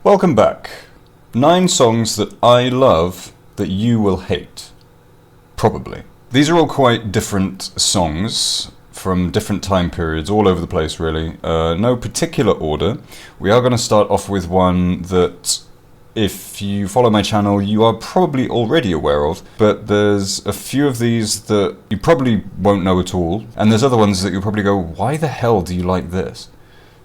Welcome back. 9 songs that I love that you will hate. Probably. These are all quite different songs from different time periods, all over the place really. No particular order. We are going to start off with one that, if you follow my channel, you are probably already aware of, but there's a few of these that you probably won't know at all, and there's other ones that you'll probably go, why the hell do you like this?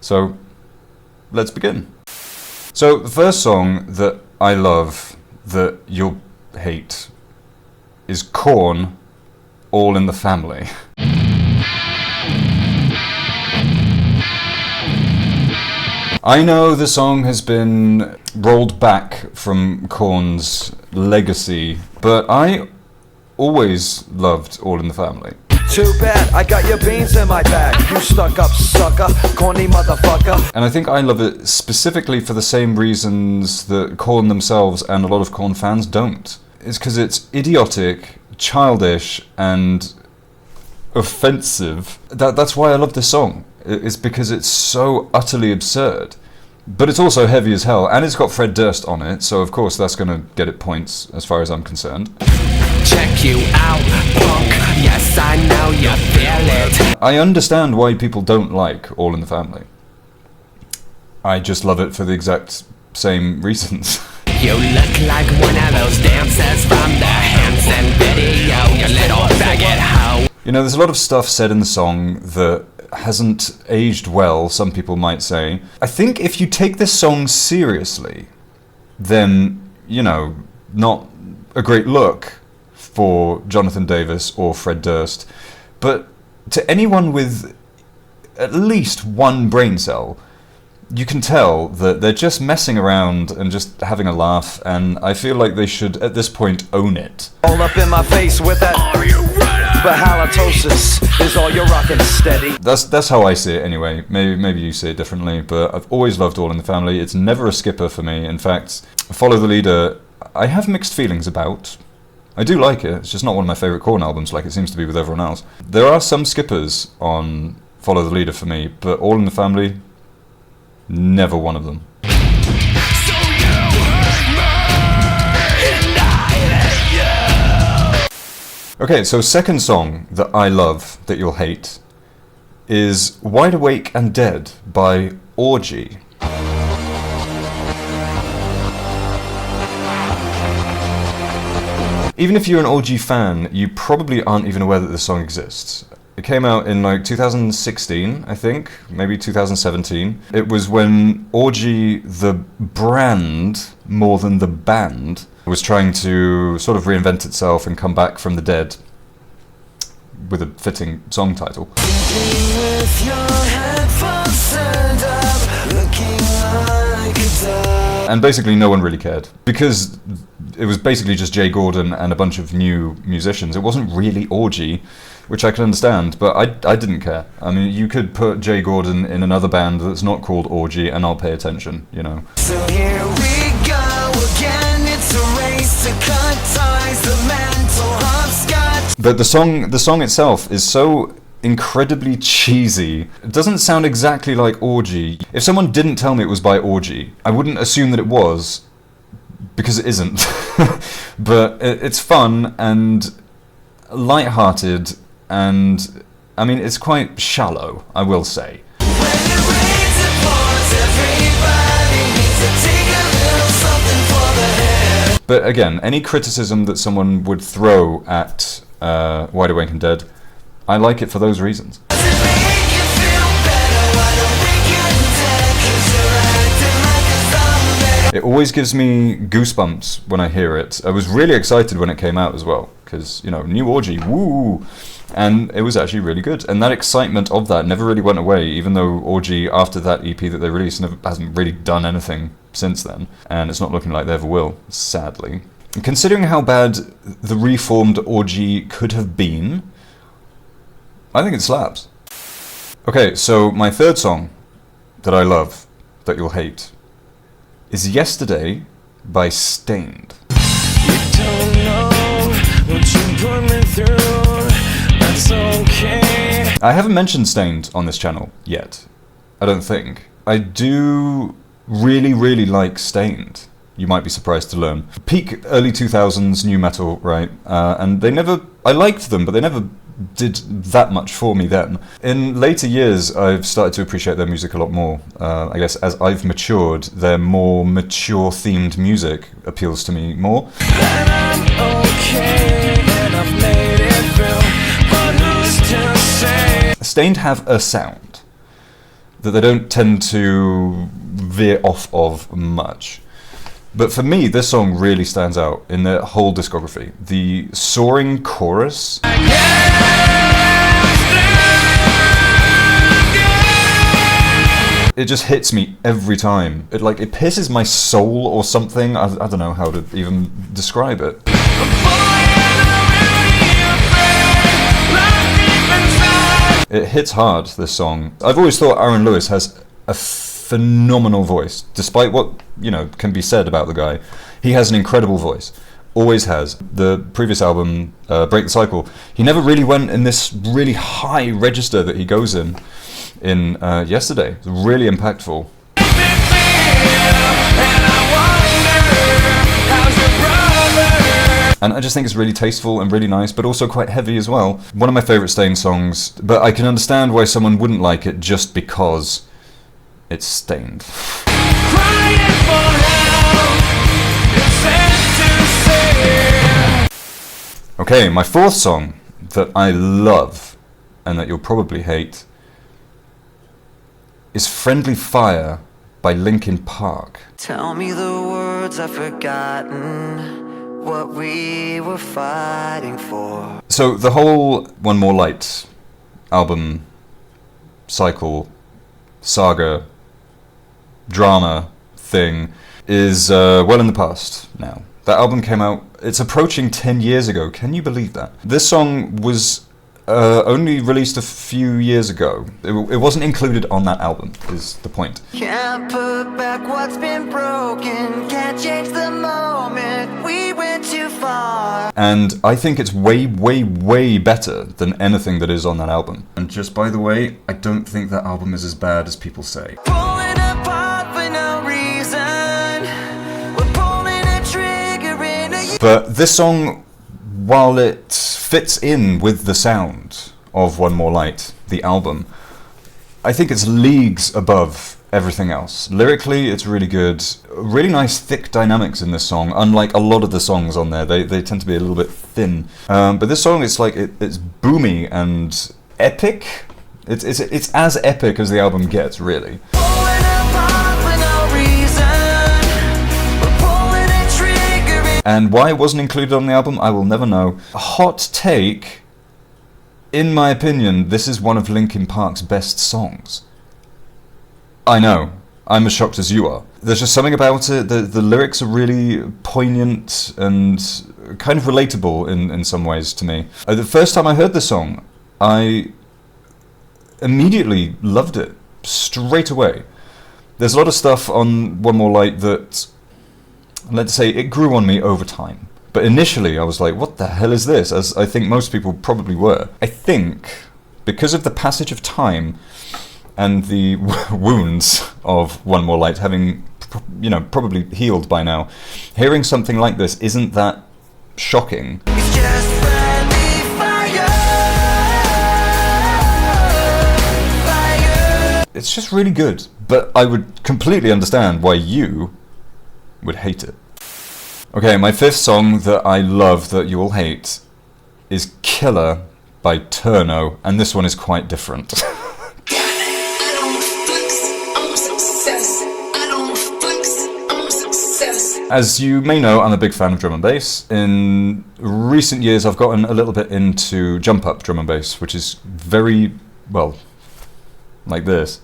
So, let's begin. So, the first song that I love that you'll hate is Korn, All in the Family. I know the song has been rolled back from Korn's legacy, but I always loved All in the Family. Too bad, I got your beans in my bag. You stuck up sucker, corny motherfucker. And I think I love it specifically for the same reasons that Korn themselves and a lot of Korn fans don't. It's because it's idiotic, childish, and offensive. That's why I love this song. It's because it's so utterly absurd. But it's also heavy as hell, and it's got Fred Durst on it, so of course that's gonna get it points as far as I'm concerned. Check you out, punk. Yes, I know you feel it. I understand why people don't like All in the Family. I just love it for the exact same reasons. You look like one of those dancers from the Hanson video, you little faggot hoe. You know, there's a lot of stuff said in the song that hasn't aged well, some people might say. I think if you take this song seriously, then, you know, not a great look for Jonathan Davis or Fred Durst, but to anyone with at least one brain cell, you can tell that they're just messing around and just having a laugh, and I feel like they should, at this point, own it. All up in my face with that. Are you ready? But halitosis is all you're rocking steady. That's how I see it anyway. Maybe you see it differently, but I've always loved All in the Family. It's never a skipper for me. In fact, Follow the Leader, I have mixed feelings about. I do like it, it's just not one of my favourite Korn albums like it seems to be with everyone else. There are some skippers on Follow the Leader for me, but All in the Family, never one of them. Okay, so second song that I love that you'll hate is Wide Awake and Dead by Orgy. Even if you're an Orgy fan, you probably aren't even aware that this song exists. It came out in like 2016, I think, maybe 2017. It was when Orgy, the brand, more than the band, was trying to sort of reinvent itself and come back from the dead with a fitting song title. And basically no one really cared, because it was basically just Jay Gordon and a bunch of new musicians. It wasn't really Orgy, which I can understand, but I didn't care. I mean, you could put Jay Gordon in another band that's not called Orgy and I'll pay attention, you know. So here we go again, it's a race to cut ties, the mental hopscotch. But the song itself is so incredibly cheesy. It doesn't sound exactly like Orgy. If someone didn't tell me it was by Orgy, I wouldn't assume that it was, because it isn't. But it's fun and light-hearted, and I mean, it's quite shallow, I will say. When it rains and pours, everybody needs to take a little something for the hair. But again, any criticism that someone would throw at Wide Awake and Dead, I like it for those reasons. Does it make you feel better? Wide awake and dead, 'cause you're acting like a zombie. It always gives me goosebumps when I hear it. I was really excited when it came out as well, because, you know, new Orgy, woo! And it was actually really good. And that excitement of that never really went away, even though Orgy, after that EP that they released, hasn't really done anything since then. And it's not looking like they ever will, sadly. And considering how bad the reformed Orgy could have been, I think it slaps. Okay, so my third song that I love, that you'll hate, is Yesterday by Stained. You don't know what you put me through. That's okay. I haven't mentioned Stained on this channel yet, I don't think. I do really, really like Stained. You might be surprised to learn. Peak early 2000s new metal, right? And I liked them, but they never did that much for me then. In later years, I've started to appreciate their music a lot more. I guess as I've matured, their more mature themed music appeals to me more. And I'm okay, and I've made it through, but who's to say? Stained have a sound that they don't tend to veer off of much. But for me, this song really stands out in their whole discography. The soaring chorus. It just hits me every time. It pierces my soul or something. I don't know how to even describe it. It hits hard, this song. I've always thought Aaron Lewis has a phenomenal voice. Despite what, can be said about the guy, he has an incredible voice. Always has. The previous album, Break the Cycle, he never really went in this really high register that he goes in Yesterday. It's really impactful. And I just think it's really tasteful and really nice, but also quite heavy as well. One of my favourite Stained songs, but I can understand why someone wouldn't like it just because it's Stained. Okay, my fourth song that I love and that you'll probably hate is Friendly Fire by Linkin Park. Tell me the words I've forgotten, what we were fighting for. So the whole One More Light album cycle, saga, drama thing is well in the past now. That album came out, it's approaching 10 years ago. Can you believe that? This song was only released a few years ago. It wasn't included on that album, is the point. Can't put back what's been broken, can't change the moment, we went too far. And I think it's way, way, way better than anything that is on that album. And just by the way, I don't think that album is as bad as people say. Pulling apart for no reason, we're pulling a trigger in a... But this song, while it fits in with the sound of One More Light, the album, I think it's leagues above everything else. Lyrically, it's really good. Really nice thick dynamics in this song, unlike a lot of the songs on there. They tend to be a little bit thin. But this song, it's boomy and epic. It's as epic as the album gets, really. Pulling apart for no reason, we're pulling a trigger in... And why it wasn't included on the album, I will never know. A hot take, in my opinion, this is one of Linkin Park's best songs. I know, I'm as shocked as you are. There's just something about it, the lyrics are really poignant and kind of relatable in some ways to me. The first time I heard the song, I immediately loved it, straight away. There's a lot of stuff on One More Light that, let's say, it grew on me over time. But initially I was like, what the hell is this? As I think most people probably were. I think, because of the passage of time and the wounds of One More Light having, probably healed by now, hearing something like this isn't that shocking. It's just friendly fire, fire. It's just really good, but I would completely understand why you would hate it. Okay, my fifth song that I love that you will hate is Killer by Turno, and this one is quite different. As you may know, I'm a big fan of drum and bass. In recent years, I've gotten a little bit into jump up drum and bass, which is very, well, like this.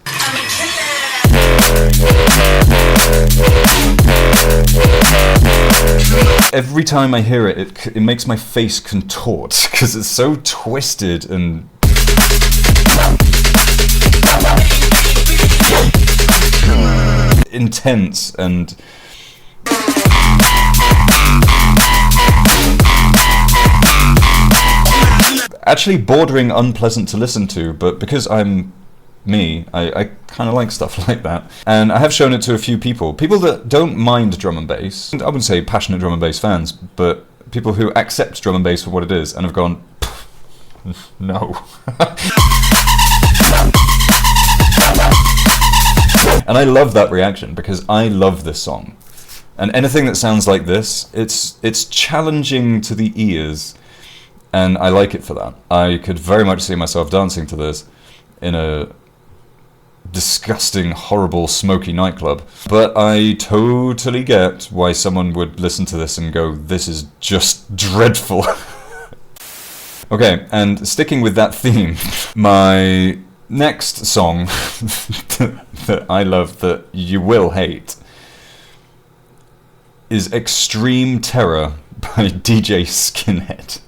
Every time I hear it, it makes my face contort, because it's so twisted and intense and actually bordering unpleasant to listen to, but because I'm me, I kind of like stuff like that. And I have shown it to a few people that don't mind drum and bass. I wouldn't say passionate drum and bass fans, but people who accept drum and bass for what it is and have gone, no. And I love that reaction because I love this song. And anything that sounds like this, it's challenging to the ears, and I like it for that. I could very much see myself dancing to this in a disgusting, horrible, smoky nightclub. But I totally get why someone would listen to this and go, this is just dreadful. Okay, and sticking with that theme, my next song that I love that you will hate is Extreme Terror by DJ Skinhead.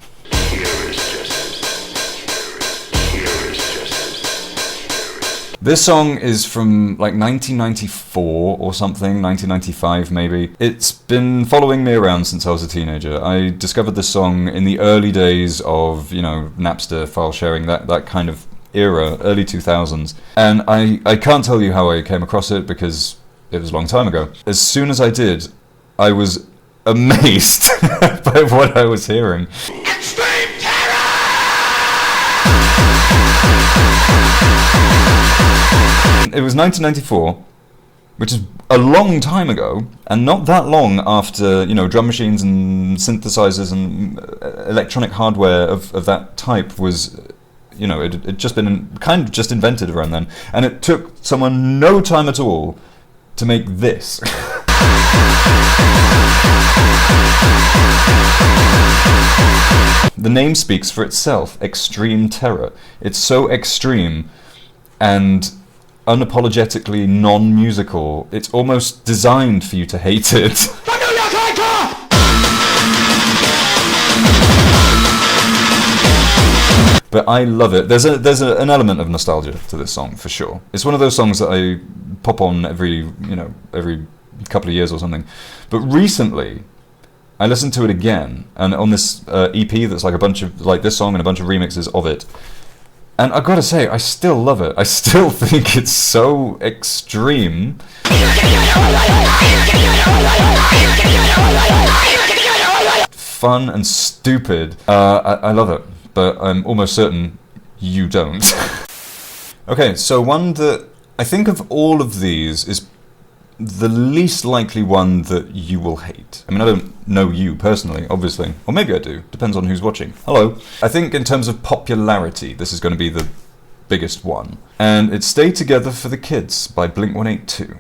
This song is from like 1994 or something, 1995 maybe. It's been following me around since I was a teenager. I discovered this song in the early days of, Napster, file sharing, that kind of era, early 2000s. And I can't tell you how I came across it because it was a long time ago. As soon as I did, I was amazed by what I was hearing. Extreme terror! It was 1994, which is a long time ago, and not that long after, drum machines and synthesizers and electronic hardware of that type was, it had just been kind of just invented around then. And it took someone no time at all to make this. The name speaks for itself, Extreme Terror. It's so extreme and unapologetically non-musical, it's almost designed for you to hate it. But I love it. There's an element of nostalgia to this song, for sure. It's one of those songs that I pop on every couple of years or something. But recently, I listened to it again, and on this EP that's like a bunch of, like this song and a bunch of remixes of it. And I've got to say, I still love it. I still think it's so extreme. Fun and stupid. I love it, but I'm almost certain you don't. Okay, so one that I think of all of these is the least likely one that you will hate. I mean, I don't know you personally, obviously. Or maybe I do. Depends on who's watching. Hello. I think in terms of popularity, this is going to be the biggest one. And it's Stay Together for the Kids by Blink-182.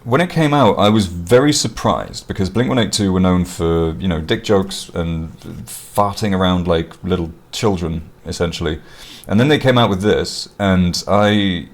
When it came out, I was very surprised because Blink-182 were known for, dick jokes and farting around like little children, essentially. And then they came out with this, and I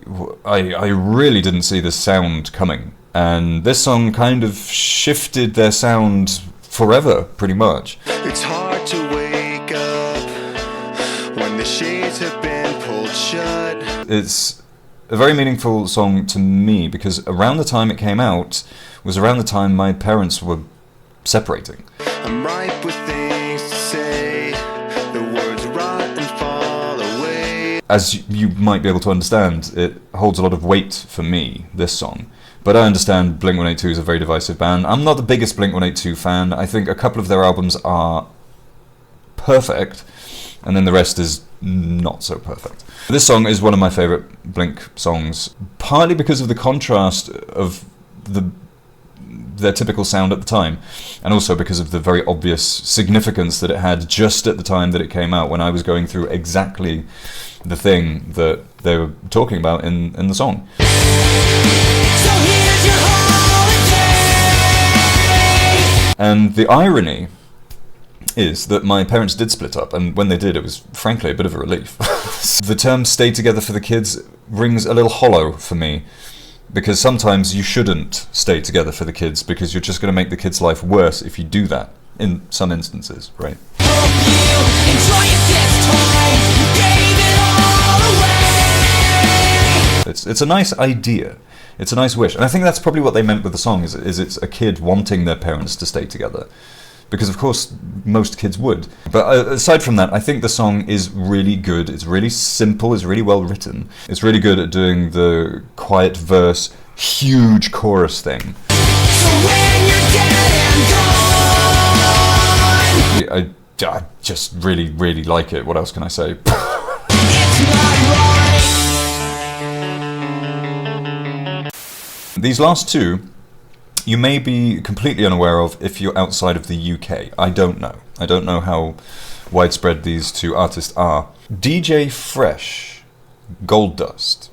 really didn't see this sound coming. And this song kind of shifted their sound forever, pretty much. It's hard to wake up when the shades have been pulled shut. It's a very meaningful song to me because around the time it came out was around the time my parents were separating. I'm ripe with things to say, the words rot and fall away. As you might be able to understand, it holds a lot of weight for me, this song. But I understand Blink-182 is a very divisive band. I'm not the biggest Blink-182 fan. I think a couple of their albums are perfect, and then the rest is not so perfect. This song is one of my favourite Blink songs, partly because of the contrast of their typical sound at the time, and also because of the very obvious significance that it had just at the time that it came out, when I was going through exactly the thing that they were talking about in the song. So here's your holiday. And the irony is that my parents did split up, and when they did, it was frankly a bit of a relief. The term "stay together for the kids" rings a little hollow for me, because sometimes you shouldn't stay together for the kids, because you're just going to make the kids' life worse if you do that, in some instances, right? Hope you enjoy it this time. You gave it all away. It's a nice idea. It's a nice wish. And I think that's probably what they meant with the song, is it's a kid wanting their parents to stay together. because of course most kids would. But aside from that, I think the song is really good. It's really simple, it's really well written. It's really good at doing the quiet verse, huge chorus thing. So when you're dead and gone, I just really, really like it. What else can I say? it's not right. These last two, you may be completely unaware of if you're outside of the UK. I don't know. I don't know how widespread these two artists are. DJ Fresh, Gold Dust.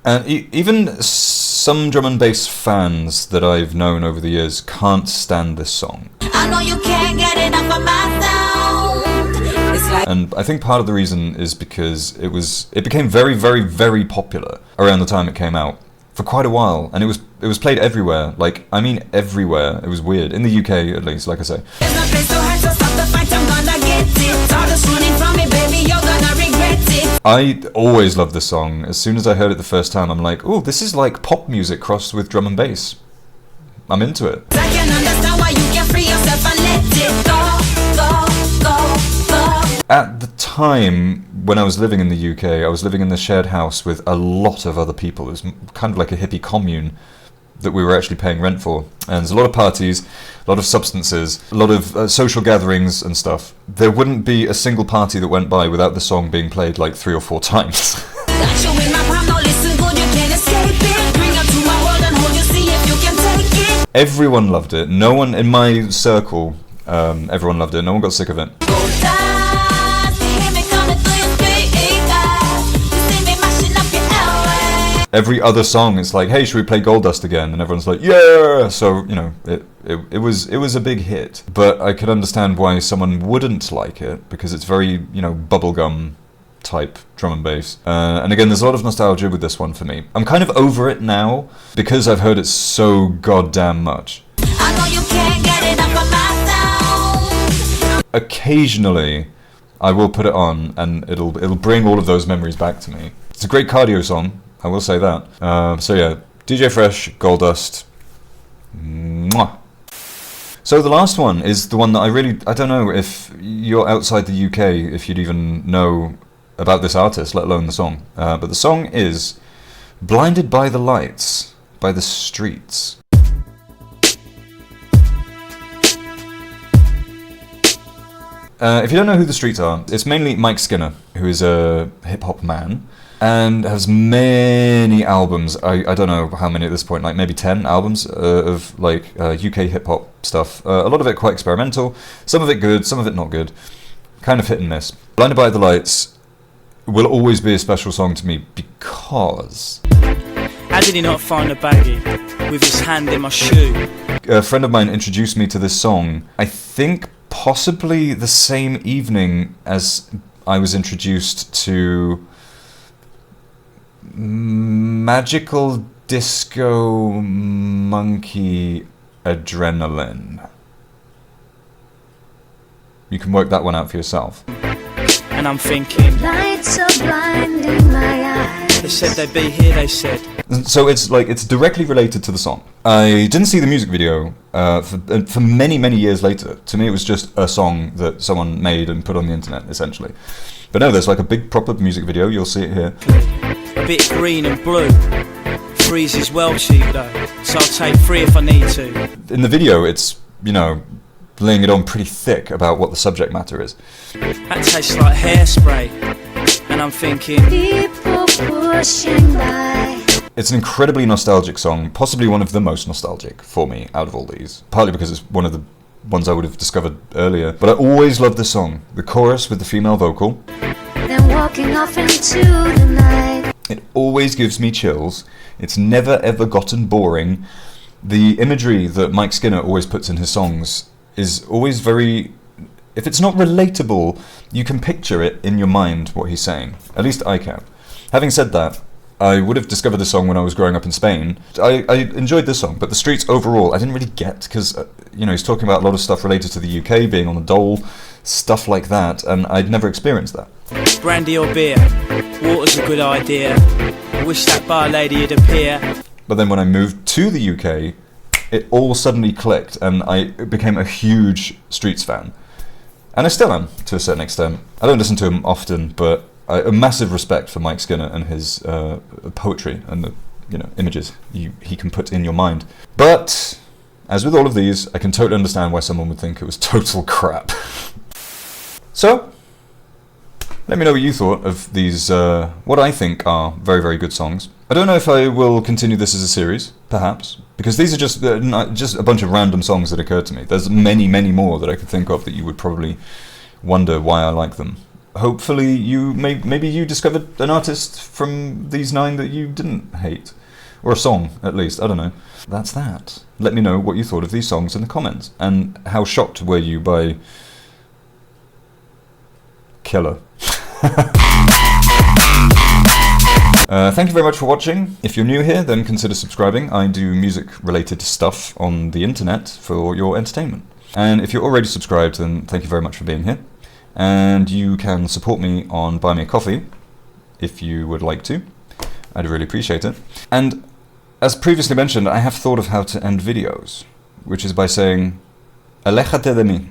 And even some drum and bass fans that I've known over the years can't stand this song. I know you can't get enough of my sound. It's like And I think part of the reason is because it became very, very, very popular around the time it came out for quite a while, and it was played everywhere. Like, I mean everywhere. It was weird in the UK, at least, like I say. there's no place to hide, so stop the fight, I'm gonna get it. All this running from me, baby, you're gonna regret it. I always loved this song. As soon as I heard it the first time, I'm like, oh, this is like pop music crossed with drum and bass. I'm into it. I can understand why you can't free yourself and let it go, go, go, go. At the time when I was living in the UK, I was living in the shared house with a lot of other people. It was kind of like a hippie commune that we were actually paying rent for. And there's a lot of parties, a lot of substances, a lot of social gatherings and stuff. There wouldn't be a single party that went by without the song being played like 3 or 4 times. Got you in my palm, now listen good, you can't escape it. Bring you to my world and hold you, see if you can take it. Everyone loved it. No one in my circle, everyone loved it. No one got sick of it. Every other song, it's like, hey, should we play Gold Dust again? And everyone's like, yeah. So, you know, it was a big hit. But I could understand why someone wouldn't like it, because it's very, you know, bubblegum type drum and bass. And again, there's a lot of nostalgia with this one for me. I'm kind of over it now because I've heard it so goddamn much. I know you can't get enough of my sound. Occasionally, I will put it on, and it'll bring all of those memories back to me. It's a great cardio song, I will say that. So yeah, DJ Fresh, Gold Dust. Mwah. So the last one is the one that I don't know if you're outside the UK, if you'd even know about this artist, let alone the song. But the song is Blinded by the Lights by The Streets. If you don't know who The Streets are, it's mainly Mike Skinner, who is a hip-hop man, and has many albums. I don't know how many at this point, like maybe 10 albums of like UK hip-hop stuff. A lot of it quite experimental, some of it good, some of it not good. Kind of hit and miss. Blinded by the Lights will always be a special song to me because... How did he not find a baggie with his hand in my shoe? A friend of mine introduced me to this song, I think possibly the same evening as I was introduced to Magical Disco Monkey Adrenaline. You can work that one out for yourself. And I'm thinking, Lights are blinding my eyes. they said they'd be here, they said. So it's directly related to the song. I didn't see the music video for many, many years later. To me, it was just a song that someone made and put on the internet, essentially. But no, there's like a big proper music video. You'll see it here. A bit green and blue. Three's is well cheap though, so I'll take 3 if I need to. In the video, it's, you know, laying it on pretty thick about what the subject matter is. That tastes like hairspray. And I'm thinking, People pushing by. It's an incredibly nostalgic song, possibly one of the most nostalgic for me out of all these. Partly because it's one of the ones I would have discovered earlier. But I always loved this song. The chorus with the female vocal. Then walking off into the night. It always gives me chills. It's never ever gotten boring. The imagery that Mike Skinner always puts in his songs is always very... If it's not relatable, you can picture it in your mind, what he's saying. At least I can. Having said that, I would have discovered this song when I was growing up in Spain. I enjoyed this song, but The Streets overall, I didn't really get, because, you know, he's talking about a lot of stuff related to the UK, being on the dole, stuff like that, and I'd never experienced that. brandy or beer? Water's a good idea. I wish that bar lady would appear. But then when I moved to the UK, it all suddenly clicked, and I became a huge Streets fan. And I still am, to a certain extent. I don't listen to him often, but a massive respect for Mike Skinner and his poetry and the images he can put in your mind. But as with all of these, I can totally understand why someone would think it was total crap. So, let me know what you thought of these, what I think are very, very good songs. I don't know if I will continue this as a series, perhaps, because these are just a bunch of random songs that occurred to me. There's many, many more that I could think of that you would probably wonder why I like them. Hopefully maybe you discovered an artist from these 9 that you didn't hate. Or a song, at least, I don't know. That's that. Let me know what you thought of these songs in the comments, and how shocked were you by Killer. Thank you very much for watching. If you're new here, then consider subscribing. I do music-related stuff on the internet for your entertainment. And if you're already subscribed, then thank you very much for being here. And you can support me on Buy Me a Coffee, if you would like to. I'd really appreciate it. And as previously mentioned, I have thought of how to end videos, which is by saying, Aléjate de mí.